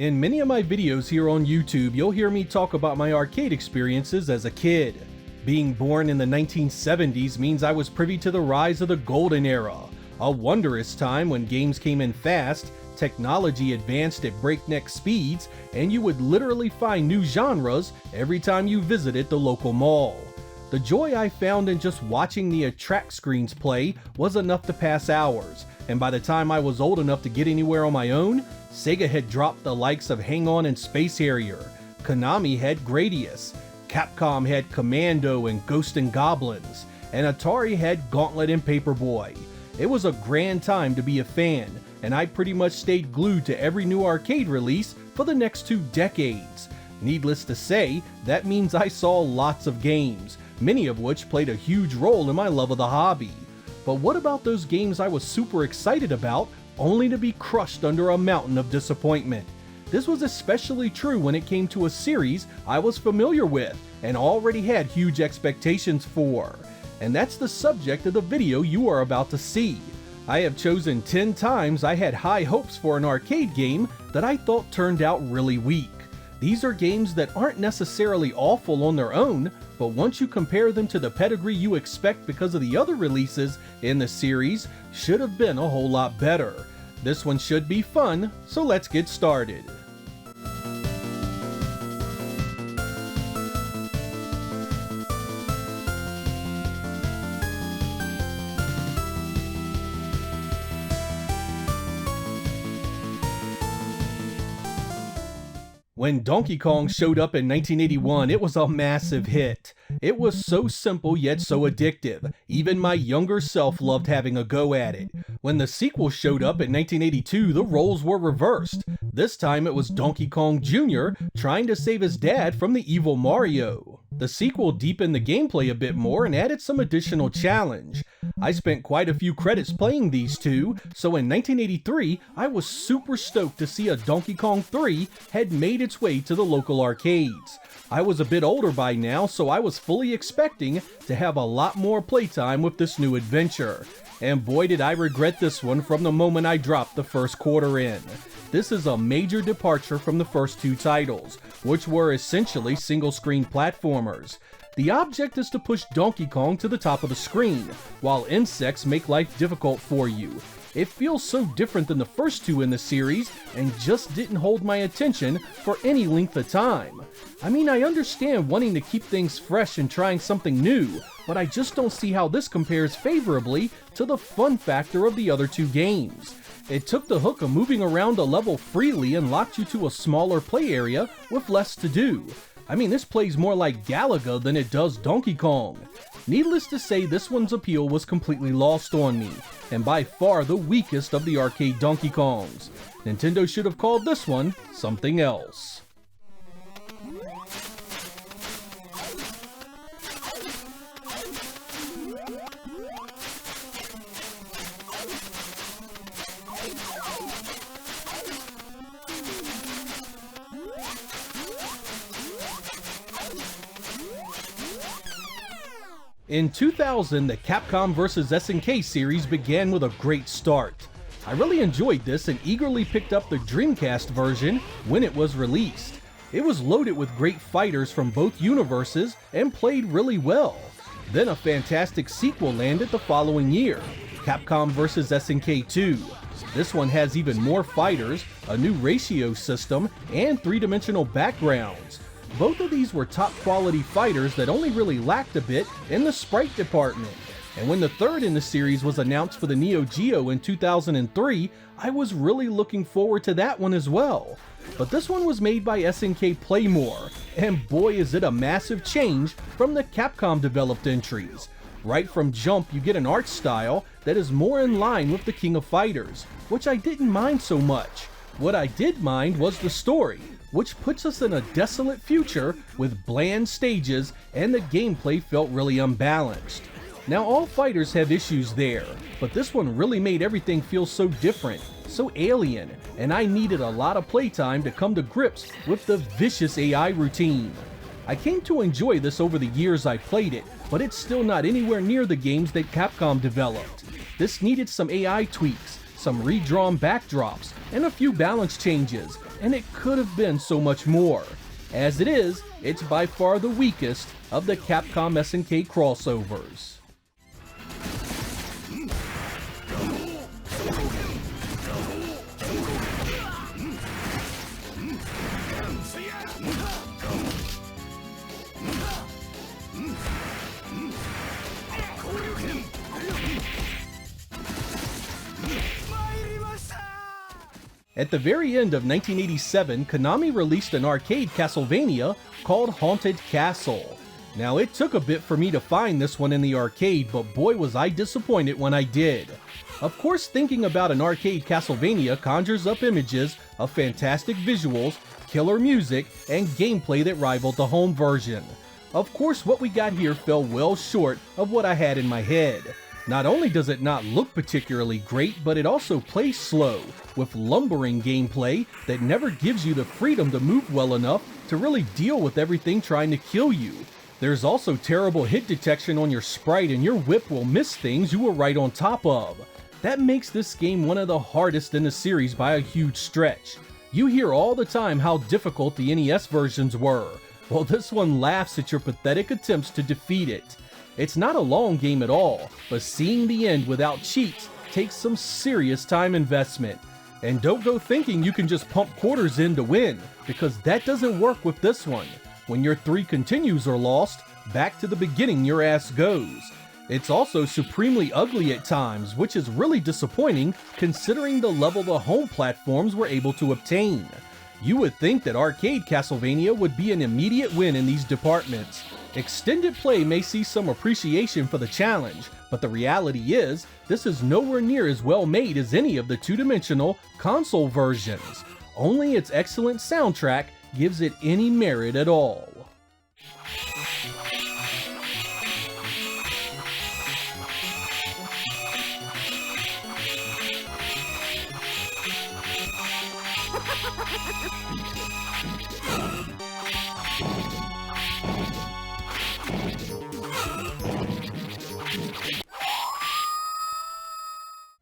In many of my videos here on YouTube, you'll hear me talk about my arcade experiences as a kid. Being born in the 1970s means I was privy to the rise of the golden era, a wondrous time when games came in fast, technology advanced at breakneck speeds, and you would literally find new genres every time you visited the local mall. The joy I found in just watching the attract screens play was enough to pass hours, and by the time I was old enough to get anywhere on my own, Sega had dropped the likes of Hang On and Space Harrier, Konami had Gradius, Capcom had Commando and Ghost and Goblins, and Atari had Gauntlet and Paperboy. It was a grand time to be a fan, and I pretty much stayed glued to every new arcade release for the next 2 decades. Needless to say, that means I saw lots of games, many of which played a huge role in my love of the hobby. But what about those games I was super excited about, only to be crushed under a mountain of disappointment? This was especially true when it came to a series I was familiar with and already had huge expectations for. And that's the subject of the video you are about to see. I have chosen 10 times I had high hopes for an arcade game that I thought turned out really weak. These are games that aren't necessarily awful on their own, but once you compare them to the pedigree you expect because of the other releases in the series, should have been a whole lot better. This one should be fun, so let's get started. When Donkey Kong showed up in 1981, it was a massive hit. It was so simple yet so addictive. Even my younger self loved having a go at it. When the sequel showed up in 1982, the roles were reversed. This time it was Donkey Kong Jr. trying to save his dad from the evil Mario. The sequel deepened the gameplay a bit more and added some additional challenge. I spent quite a few credits playing these two, so in 1983, I was super stoked to see a Donkey Kong 3 had made its way to the local arcades. I was a bit older by now, so I was fully expecting to have a lot more playtime with this new adventure. And boy did I regret this one from the moment I dropped the first quarter in. This is a major departure from the first 2 titles, which were essentially single-screen platformers. The object is to push Donkey Kong to the top of the screen, while insects make life difficult for you. It feels so different than the first 2 in the series, and just didn't hold my attention for any length of time. I mean, I understand wanting to keep things fresh and trying something new, but I just don't see how this compares favorably to the fun factor of the other 2 games. It took the hook of moving around a level freely and locked you to a smaller play area with less to do. I mean, this plays more like Galaga than it does Donkey Kong. Needless to say, this one's appeal was completely lost on me, and by far the weakest of the arcade Donkey Kongs. Nintendo should have called this one something else. In 2000, the Capcom vs. SNK series began with a great start. I really enjoyed this and eagerly picked up the Dreamcast version when it was released. It was loaded with great fighters from both universes and played really well. Then a fantastic sequel landed the following year, Capcom vs. SNK 2. This one has even more fighters, a new ratio system, and 3-dimensional backgrounds. Both of these were top quality fighters that only really lacked a bit in the sprite department. And when the third in the series was announced for the Neo Geo in 2003, I was really looking forward to that one as well. But this one was made by SNK Playmore, and boy is it a massive change from the Capcom developed entries. Right from jump you get an art style that is more in line with the King of Fighters, which I didn't mind so much. What I did mind was the story, which puts us in a desolate future with bland stages and the gameplay felt really unbalanced. Now all fighters have issues there, but this one really made everything feel so different, so alien, and I needed a lot of playtime to come to grips with the vicious AI routine. I came to enjoy this over the years I played it, but it's still not anywhere near the games that Capcom developed. This needed some AI tweaks, some redrawn backdrops, and a few balance changes, and it could have been so much more. As it is, it's by far the weakest of the Capcom SNK crossovers. At the very end of 1987, Konami released an arcade Castlevania called Haunted Castle. Now, it took a bit for me to find this one in the arcade, but boy was I disappointed when I did. Of course, thinking about an arcade Castlevania conjures up images of fantastic visuals, killer music, and gameplay that rivaled the home version. Of course, what we got here fell well short of what I had in my head. Not only does it not look particularly great, but it also plays slow, with lumbering gameplay that never gives you the freedom to move well enough to really deal with everything trying to kill you. There's also terrible hit detection on your sprite, and your whip will miss things you were right on top of. That makes this game one of the hardest in the series by a huge stretch. You hear all the time how difficult the NES versions were. Well, this one laughs at your pathetic attempts to defeat it. It's not a long game at all, but seeing the end without cheats takes some serious time investment. And don't go thinking you can just pump quarters in to win, because that doesn't work with this one. When your 3 continues are lost, back to the beginning your ass goes. It's also supremely ugly at times, which is really disappointing considering the level the home platforms were able to obtain. You would think that arcade Castlevania would be an immediate win in these departments. Extended play may see some appreciation for the challenge, but the reality is, this is nowhere near as well made as any of the two-dimensional console versions. Only its excellent soundtrack gives it any merit at all.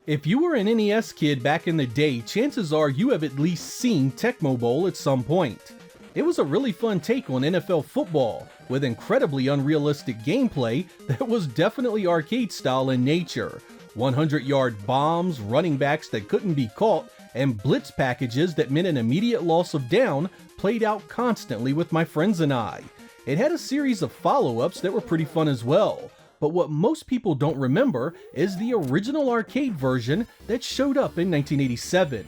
If you were an NES kid back in the day, chances are you have at least seen Tecmo Bowl at some point. It was a really fun take on NFL football, with incredibly unrealistic gameplay that was definitely arcade style in nature. 100-yard bombs, running backs that couldn't be caught, and blitz packages that meant an immediate loss of down played out constantly with my friends and I. It had a series of follow-ups that were pretty fun as well. But what most people don't remember is the original arcade version that showed up in 1987.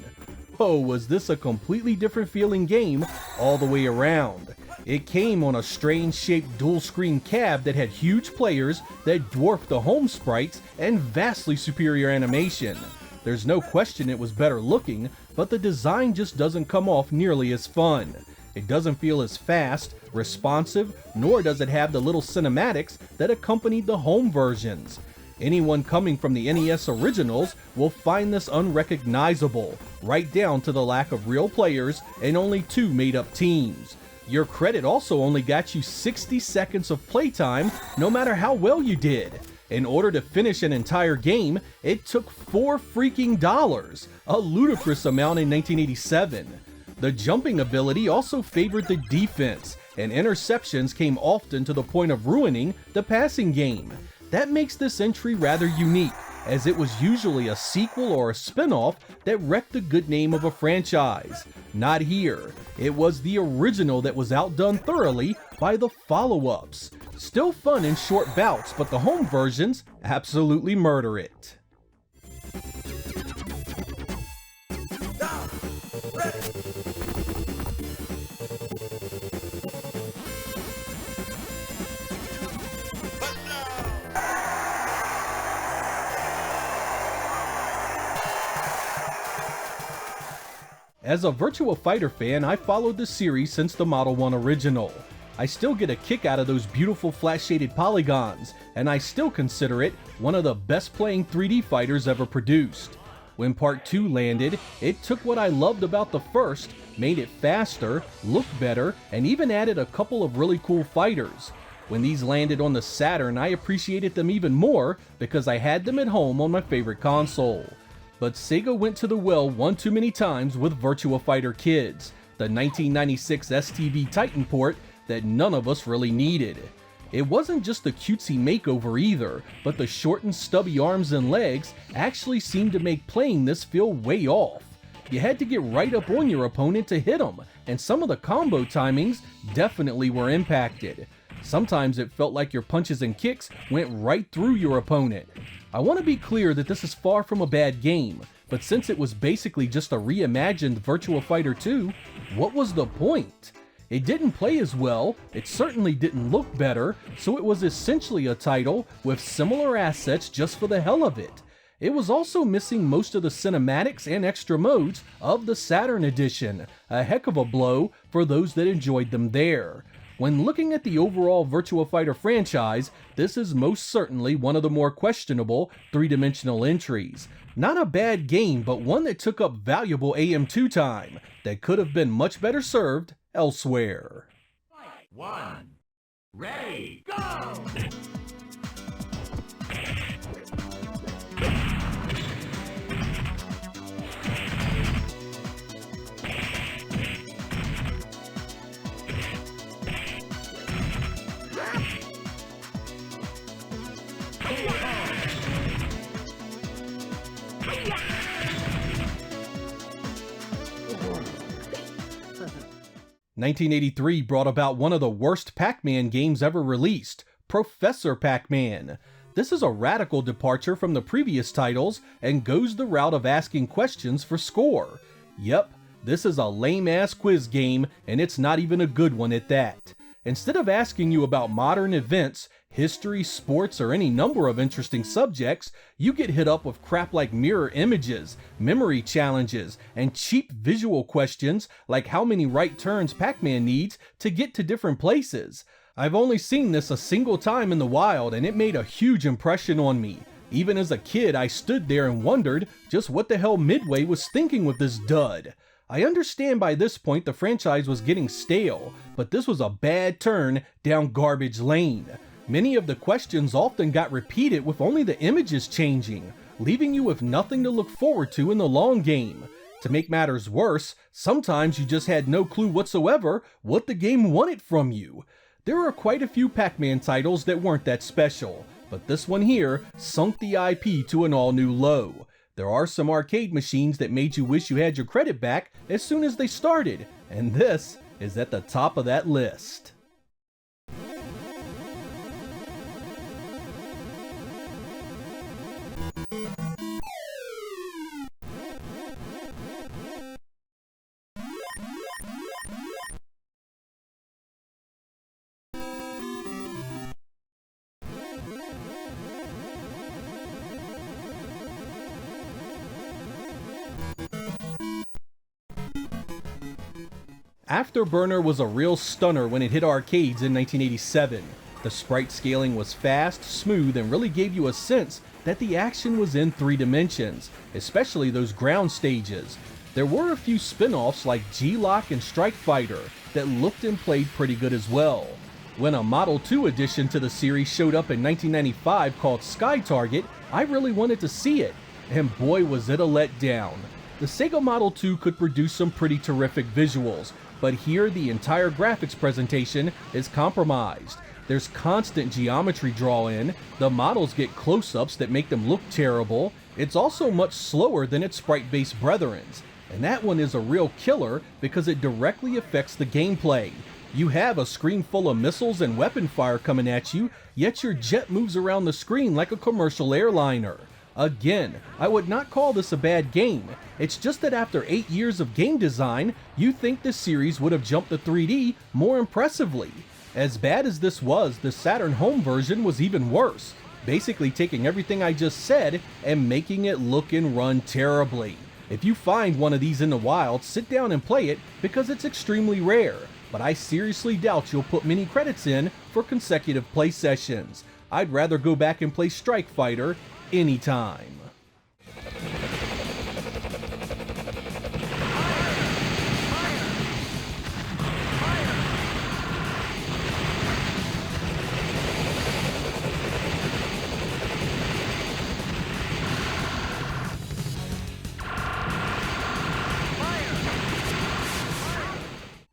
Oh, was this a completely different feeling game all the way around. It came on a strange shaped dual screen cab that had huge players that dwarfed the home sprites and vastly superior animation. There's no question it was better looking, but the design just doesn't come off nearly as fun. It doesn't feel as fast, responsive, nor does it have the little cinematics that accompanied the home versions. Anyone coming from the NES originals will find this unrecognizable, right down to the lack of real players and only 2 made-up teams. Your credit also only got you 60 seconds of playtime, no matter how well you did. In order to finish an entire game, it took $4 freaking, a ludicrous amount in 1987. The jumping ability also favored the defense, and interceptions came often to the point of ruining the passing game. That makes this entry rather unique, as it was usually a sequel or a spin-off that wrecked the good name of a franchise. Not here. It was the original that was outdone thoroughly by the follow-ups. Still fun in short bouts, but the home versions absolutely murder it. As a Virtua Fighter fan, I followed the series since the Model 1 original. I still get a kick out of those beautiful flat-shaded polygons, and I still consider it one of the best playing 3D fighters ever produced. When Part 2 landed, it took what I loved about the first, made it faster, looked better, and even added a couple of really cool fighters. When these landed on the Saturn, I appreciated them even more because I had them at home on my favorite console. But Sega went to the well one too many times with Virtua Fighter Kids. the 1996 STV Titan port that none of us really needed. It wasn't just the cutesy makeover either, but the shortened stubby arms and legs actually seemed to make playing this feel way off. You had to get right up on your opponent to hit them, and some of the combo timings definitely were impacted. Sometimes it felt like your punches and kicks went right through your opponent. I want to be clear that this is far from a bad game, but since it was basically just a reimagined Virtua Fighter 2, what was the point? It didn't play as well, it certainly didn't look better, so it was essentially a title with similar assets just for the hell of it. It was also missing most of the cinematics and extra modes of the Saturn edition, a heck of a blow for those that enjoyed them there. When looking at the overall Virtua Fighter franchise, this is most certainly one of the more questionable three-dimensional entries. Not a bad game, but one that took up valuable AM2 time that could have been much better served elsewhere. Fight 1. Ready, go! 1983 brought about one of the worst PacMan games ever released, Professor PacMan. This is a radical departure from the previous titles and goes the route of asking questions for score. Yep, this is a lame-ass quiz game, and it's not even a good one at that. Instead of asking you about modern events, history, sports, or any number of interesting subjects, you get hit up with crap like mirror images, memory challenges, and cheap visual questions like how many right turns Pac-Man needs to get to different places. I've only seen this a single time in the wild, and it made a huge impression on me. Even as a kid, I stood there and wondered just what the hell Midway was thinking with this dud. I understand by this point the franchise was getting stale, but this was a bad turn down garbage lane. Many of the questions often got repeated with only the images changing, leaving you with nothing to look forward to in the long game. To make matters worse, sometimes you just had no clue whatsoever what the game wanted from you. There are quite a few Pac-Man titles that weren't that special, but this one here sunk the IP to an all-new low. There are some arcade machines that made you wish you had your credit back as soon as they started, and this is at the top of that list. Afterburner was a real stunner when it hit arcades in 1987. The sprite scaling was fast, smooth, and really gave you a sense that the action was in 3 dimensions, especially those ground stages. There were a few spin-offs like G-Lock and Strike Fighter that looked and played pretty good as well. When a Model 2 addition to the series showed up in 1995 called Sky Target, I really wanted to see it, and boy was it a letdown. The Sega Model 2 could produce some pretty terrific visuals, but here the entire graphics presentation is compromised. There's constant geometry draw in, the models get close-ups that make them look terrible, it's also much slower than its sprite-based brethrens, and that one is a real killer because it directly affects the gameplay. You have a screen full of missiles and weapon fire coming at you, yet your jet moves around the screen like a commercial airliner. Again, I would not call this a bad game, it's just that after 8 years of game design, you think this series would have jumped to 3D more impressively. As bad as this was, the Saturn home version was even worse, basically taking everything I just said and making it look and run terribly. If you find one of these in the wild, sit down and play it because it's extremely rare, but I seriously doubt you'll put many credits in for consecutive play sessions. I'd rather go back and play Strike Fighter anytime.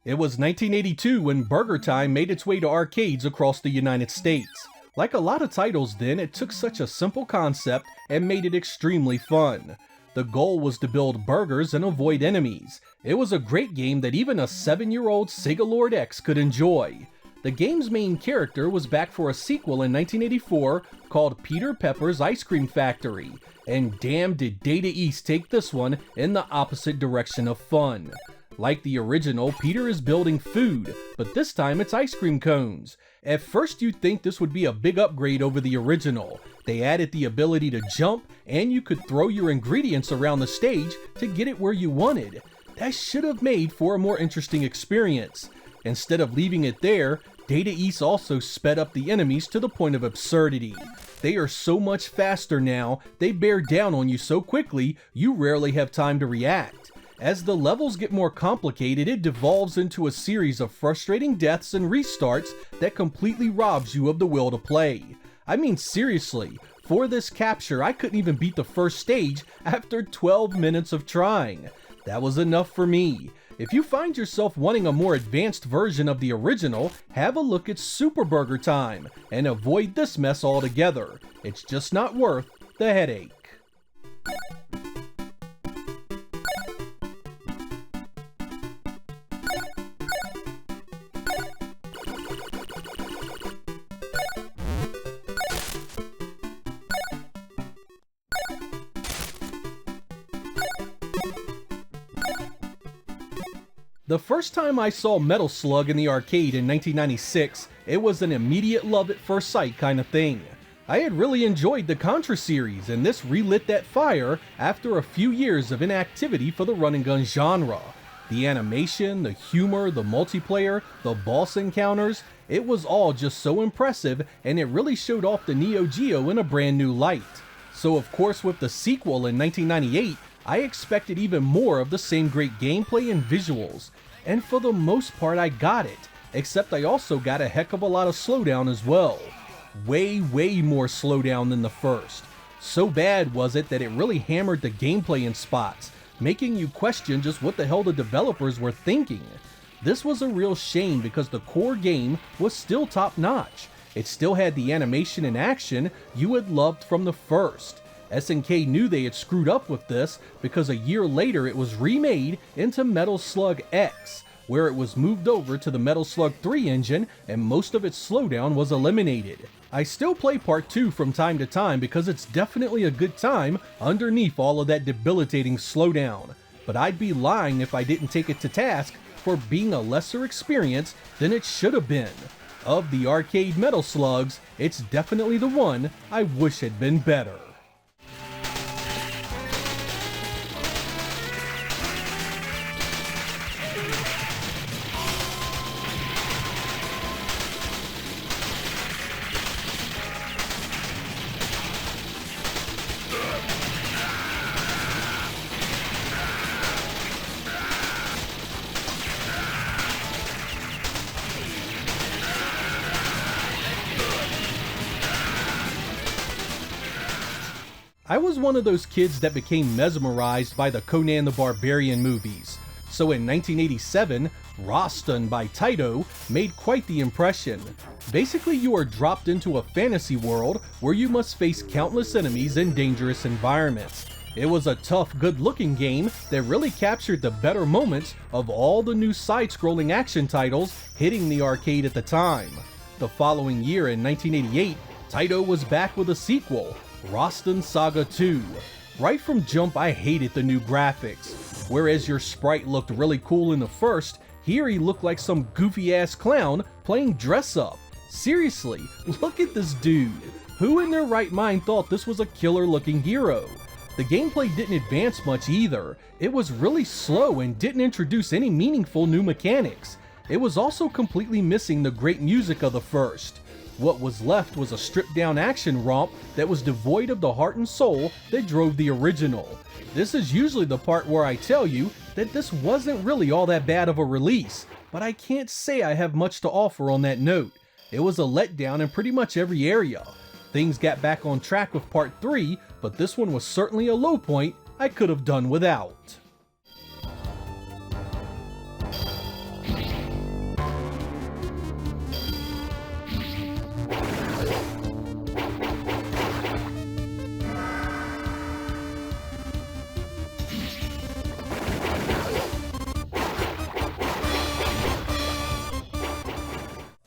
It was 1982 when Burger Time made its way to arcades across the United States. Like a lot of titles then, it took such a simple concept and made it extremely fun. The goal was to build burgers and avoid enemies. It was a great game that even a 7-year-old Sega Lord X could enjoy. The game's main character was back for a sequel in 1984 called Peter Pepper's Ice Cream Factory, and damn did Data East take this one in the opposite direction of fun. Like the original, Peter is building food, but this time it's ice cream cones. At first you'd think this would be a big upgrade over the original. They added the ability to jump, and you could throw your ingredients around the stage to get it where you wanted. That should have made for a more interesting experience. Instead of leaving it there, Data East also sped up the enemies to the point of absurdity. They are so much faster now, they bear down on you so quickly, you rarely have time to react. As the levels get more complicated, it devolves into a series of frustrating deaths and restarts that completely robs you of the will to play. I mean seriously, for this capture I couldn't even beat the first stage after 12 minutes of trying. That was enough for me. If you find yourself wanting a more advanced version of the original, have a look at Super Burger Time and avoid this mess altogether. It's just not worth the headache. The first time I saw Metal Slug in the arcade in 1996, it was an immediate love at first sight kind of thing. I had really enjoyed the Contra series, and this relit that fire after a few years of inactivity for the run and gun genre. The animation, the humor, the multiplayer, the boss encounters, it was all just so impressive, and it really showed off the Neo Geo in a brand new light. So of course with the sequel in 1998, I expected even more of the same great gameplay and visuals, and for the most part I got it, except I also got a heck of a lot of slowdown as well. Way more slowdown than the first. So bad was it that it really hammered the gameplay in spots, making you question just what the hell the developers were thinking. This was a real shame because the core game was still top notch. It still had the animation and action you had loved from the first. SNK knew they had screwed up with this because a year later it was remade into Metal Slug X, where it was moved over to the Metal Slug 3 engine and most of its slowdown was eliminated. I still play part 2 from time to time because it's definitely a good time underneath all of that debilitating slowdown, but I'd be lying if I didn't take it to task for being a lesser experience than it should have been. Of the arcade Metal Slugs, it's definitely the one I wish had been better. I was one of those kids that became mesmerized by the Conan the Barbarian movies, so in 1987, Rastan by Taito made quite the impression. Basically, you are dropped into a fantasy world where you must face countless enemies in dangerous environments. It was a tough, good-looking game that really captured the better moments of all the new side-scrolling action titles hitting the arcade at the time. The following year, in 1988, Taito was back with a sequel, Rastan Saga 2. Right from jump I hated the new graphics. Whereas your sprite looked really cool in the first, here he looked like some goofy ass clown playing dress up. Seriously, look at this dude. Who in their right mind thought this was a killer looking hero? The gameplay didn't advance much either. It was really slow and didn't introduce any meaningful new mechanics. It was also completely missing the great music of the first. What was left was a stripped down action romp that was devoid of the heart and soul that drove the original. This is usually the part where I tell you that this wasn't really all that bad of a release, but I can't say I have much to offer on that note. It was a letdown in pretty much every area. Things got back on track with part 3, but this one was certainly a low point I could have done without.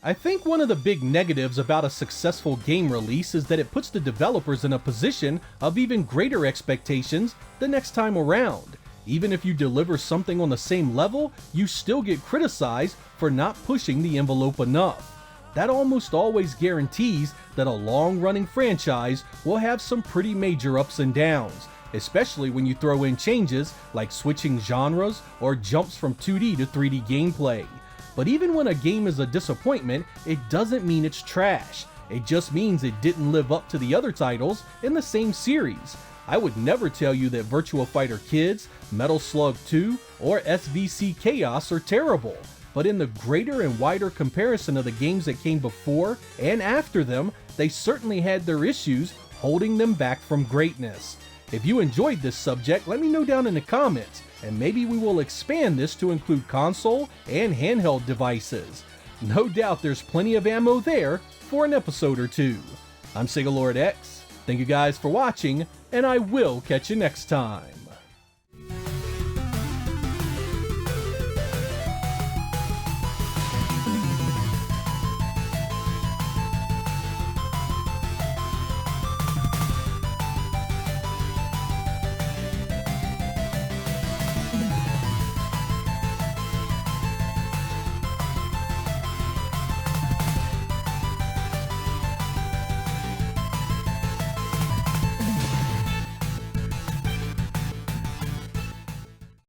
I think one of the big negatives about a successful game release is that it puts the developers in a position of even greater expectations the next time around. Even if you deliver something on the same level, you still get criticized for not pushing the envelope enough. That almost always guarantees that a long-running franchise will have some pretty major ups and downs, especially when you throw in changes like switching genres or jumps from 2D to 3D gameplay. But even when a game is a disappointment, it doesn't mean it's trash. It just means it didn't live up to the other titles in the same series. I would never tell you that Virtua Fighter Kids, Metal Slug 2, or SVC Chaos are terrible, but in the greater and wider comparison of the games that came before and after them, they certainly had their issues holding them back from greatness. If you enjoyed this subject, let me know down in the comments, and maybe we will expand this to include console and handheld devices. No doubt there's plenty of ammo there for an episode or two. I'm Sega Lord X, thank you guys for watching, and I will catch you next time.